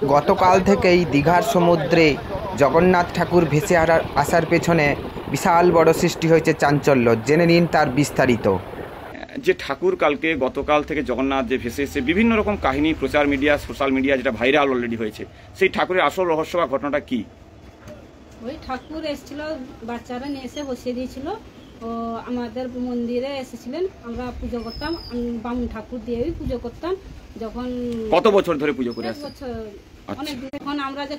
গতকাল থেকেই দীঘার সমুদ্রে জগন্নাথ ঠাকুর ভেসে আসার পেছনে বিশাল বড় সৃষ্টি হয়েছে চাঞ্চল্য। জেনে নিন তার বিস্তারিত। যে ঠাকুর গতকাল থেকে জগন্নাথ যে ভেসে এসেছে, বিভিন্ন রকম কাহিনী প্রচার মিডিয়া, সোশ্যাল মিডিয়া যেটা ভাইরাল অলরেডি হয়েছে, সেই ঠাকুরের আসল রহস্য বা ঘটনাটা কি? ওই ঠাকুর এসেছিল, বাচ্চারা নিয়ে এসে বসিয়ে দিয়েছিল। ও আমাদের মন্দিরে এসেছিলেন, আমরা পুজো করতাম, বামুন ঠাকুর দিয়েই পুজো করতাম। যখন কত বছর ধরে পুজো করে আসছেন? অনেক দিন। এখন আমরা যে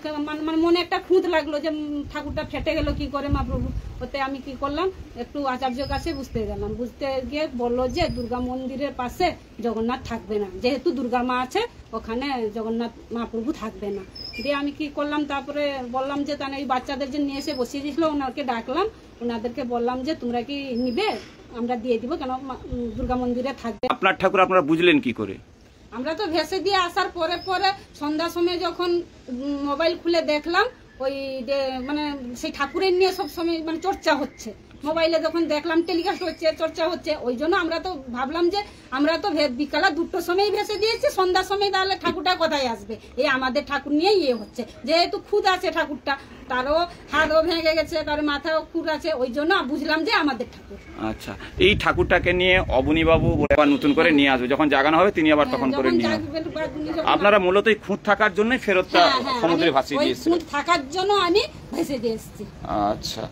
মানে মনে একটা খুঁত লাগলো যে ঠাকুরটা ফেটে গেল কি করে মা প্রভু। ওতে আমি কি করলাম, একটু আচার্য কাছে বুঝতে গেলাম। বুঝতে গিয়ে বললো যে দুর্গা মন্দিরের পাশে জগন্নাথ থাকবে না, যেহেতু দুর্গা মা আছে ওখানে জগন্নাথ মহাপ্রভু থাকবে না। দিয়ে আমি কি করলাম, তারপরে বললাম যে তাহলে এই বাচ্চাদের যে নিয়ে এসে বসিয়ে দিয়েছিল ওনাকে ডাকলাম, ওনাদেরকে বললাম যে তোমরা কি নিবে, আমরা দিয়ে দিব, কেন দুর্গা মন্দিরে থাকবে। আপনার ঠাকুর আপনারা বুঝলেন কি করে? আমরা তো ভেসে দিয়ে আসার পরে পরে সন্ধ্যার সময় যখন মোবাইল খুলে দেখলাম, ওই মানে সেই ঠাকুরের নিয়ে সব সময় মানে চর্চা হচ্ছে। মোবাইলে যখন দেখলাম টেলিকাস্ট হচ্ছে, চর্চা হচ্ছে, ওই জন্য আমরা তো ভাবলাম যে আমরা তো বিকালে 2টোর সময় ভেসে দিয়েছি, সন্ধ্যার সময় তাহলে ঠাকুরটা কোথায় আসবে, এই আমাদের ঠাকুর নিয়ে ইয়ে হচ্ছে। যেহেতু খুদ আছে ঠাকুরটা, তারও হাতও ভেঙে গেছে, তার মাথাও খুদ আছে, ওই জন্য বুঝলাম যে আমাদের ঠাকুর। আচ্ছা, এই ঠাকুরটাকে নিয়ে অবনী বাবু আবার নতুন করে নিয়ে আসবে, যখন জাগানো হবে তিনি আবার তখন করে নিয়ে আসবেন। আপনারা মূলত এই খুঁত থাকার জন্য ফেরতটা সমুদ্রে ভাসিয়ে দিয়েছেন? খুঁত থাকার জন্য আমি ভেসে দিয়ে এসেছি। আচ্ছা,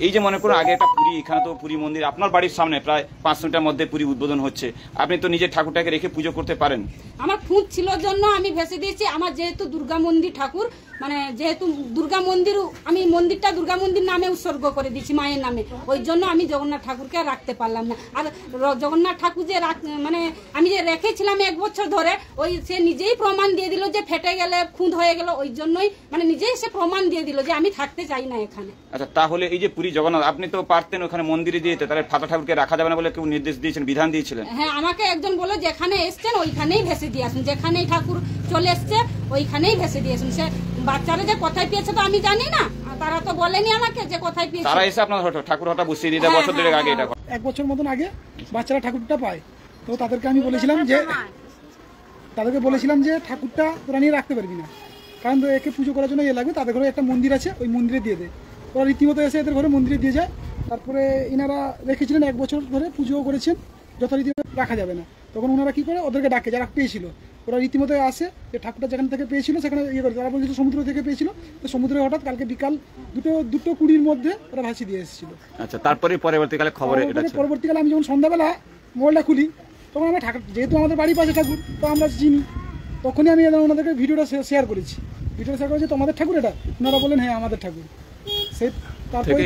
এই যে মনে করুন আগে একটা পুরী, এখানে তো পুরী মন্দির আপনার বাড়ির সামনে প্রায় 5 মিনিটের মধ্যে পুরী উদ্বোধন হচ্ছে, আপনি তো নিজের ঠাকুরটাকে রেখে পুজো করতে পারেন। আমার খুঁত ছিল জন্য আমি ভেসে দিয়েছি। আমার যেহেতু দুর্গা মন্দির ঠাকুর, মানে যেহেতু দুর্গা মন্দির, আমি মন্দিরটা দুর্গা মন্দির নামে উৎসর্গ করে দিয়েছি, মায়ের নামে, ওই জন্য আমি জগন্নাথ ঠাকুরকে রাখতে পারলাম না। আর জগন্নাথ ঠাকুর যে মানে আমি যে রেখেছিলাম 1 বছর ধরে, ওই সে নিজেই প্রমাণ দিয়ে দিল যে ফেটে গেলে খুঁত হয়ে গেল, ওই জন্যই মানে নিজেই সে প্রমাণ দিয়ে দিল যে আমি থাকতে চাই না এখানে। আচ্ছা, তাহলে এই যে পুরী জগন্নাথ, আপনি তো পারতেন ওখানে মন্দিরে দিয়ে, তাহলে ফাটা ঠাকুরকে রাখা যাবে না বলে কেউ নির্দেশ দিয়েছেন, বিধান দিয়েছিলেন? হ্যাঁ, আমাকে একজন বলে যেখানে এসছেন ওইখানেই ভেসে দিয়ে আসুন, যেখানেই ঠাকুর চলে এসছে ওইখানেই ভেসে দিয়ে আসুন। সে বাচ্চারা যে কোথায় পেয়েছে তো আমি জানি না, তারা তো বলেনি আমাকে যে কোথায় পেয়েছে। তারা এসে আপনার ঠাকুর হঠাৎ বসিয়ে দিতে বছর দেড়েক আগে, এটা 1 বছর মতন আগে বাচ্চারা ঠাকুরটা পায়। তো তাদেরকে আমি বলেছিলাম যে ঠাকুরটা তোরা নিয়ে রাখতে পারবি না, কারণ একে পুজো করার জন্য লাগবে, তাদের ঘরে একটা মন্দির আছে, ওই মন্দিরে দিয়ে দেয়। ওরা রীতিমতো এসে এদের ঘরে মন্দিরে দিয়ে যায়। তারপরে এনারা রেখেছিলেন 1 বছর ধরে, পুজোও করেছেন, যথারীতি রাখা যাবে না। তখন ওনারা কি করে, ওদেরকে ডাকে, যারা পেয়েছিল ওরা রীতিমতো আসে, যে ঠাকুরটা যেখান থেকে পেয়েছিল সেখানে ইয়ে করে, তারা বলছিল সমুদ্র থেকে পেয়েছিল। তো সমুদ্রে হঠাৎ কালকে বিকাল 2:20 মধ্যে ওরা ভাসিয়ে দিয়ে এসেছিল। আচ্ছা, তারপরে পরবর্তীকালে পরবর্তীকালে আমি যখন সন্ধ্যাবেলা মোবাইলটা খুলি, তখন আমরা ঠাকুর, যেহেতু আমাদের বাড়ির পাশে ঠাকুর তো আমরা চিনি, তখনই আমি ওনাদেরকে ভিডিওটা শেয়ার করেছি। তোমাদের ঠাকুর এটা? ওনারা বলেন হ্যাঁ আমাদের ঠাকুর। সে তারপরে